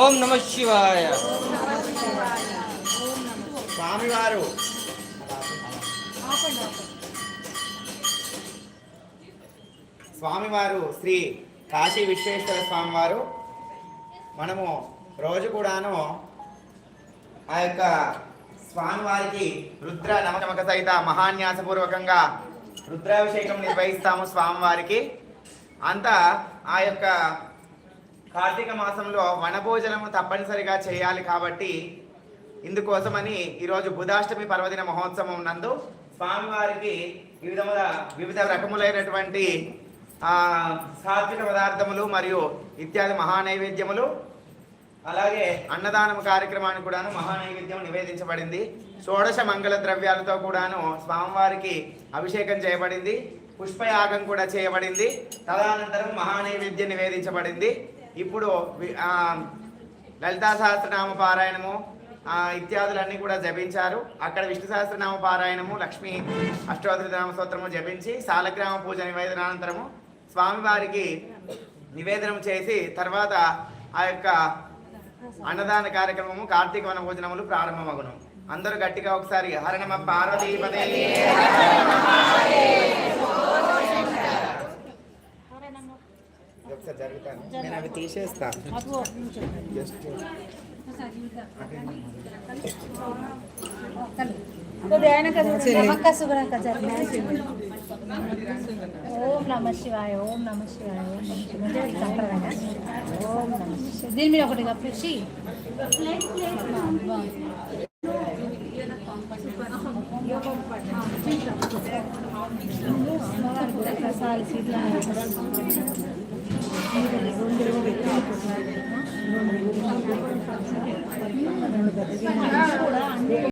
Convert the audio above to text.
ఓం నమ శివాయ. స్వామివారు స్వామివారు శ్రీ కాశీ విశ్వేశ్వర స్వామివారు మనము రోజు కూడాను ఆ యొక్క స్వామివారికి రుద్ర నమక సహిత మహాన్యాసపూర్వకంగా రుద్రాభిషేకం నిర్వహిస్తాము స్వామివారికి. అంతా ఆ యొక్క కార్తీక మాసంలో వనభోజనము తప్పనిసరిగా చేయాలి కాబట్టి ఇందుకోసమని ఈరోజు బుధాష్టమి పర్వదిన మహోత్సవం నందు స్వామివారికి వివిధ రకములైనటువంటి సాత్విక పదార్థములు మరియు ఇత్యాది మహానైవేద్యములు, అలాగే అన్నదానం కార్యక్రమానికి కూడాను మహానైవేద్యం నివేదించబడింది. షోడశ మంగళ ద్రవ్యాలతో కూడాను స్వామివారికి అభిషేకం చేయబడింది. పుష్పయాగం కూడా చేయబడింది. తదనంతరం మహానైవేద్యం నివేదించబడింది. ఇప్పుడు లలితా సహస్రనామ పారాయణము ఇత్యాదులన్నీ కూడా జపించారు. అక్కడ విష్ణు సహస్రనామ పారాయణము, లక్ష్మీ అష్టోత్తరనామ స్తోత్రము జపించి సాలగ్రామ పూజ నివేదనానంతరము స్వామివారికి నివేదనం చేసి తర్వాత ఆ యొక్క అన్నదాన కార్యక్రమము కార్తీక వన భోజనములు ప్రారంభమగును. అందరూ గట్టిగా ఒకసారి హర నమ పార్వతీపదే ఒకసారి జరుగుతాను, నేను అవి తీసేస్తాను. ఓం నమ శివాయ, ఓం నమ శివాయ, ఓం నమ శివాయ. ఓం నమ శివాయ. దీని మీద ఒకటి కప్పేసి ప్రసాదాలు సీట్లు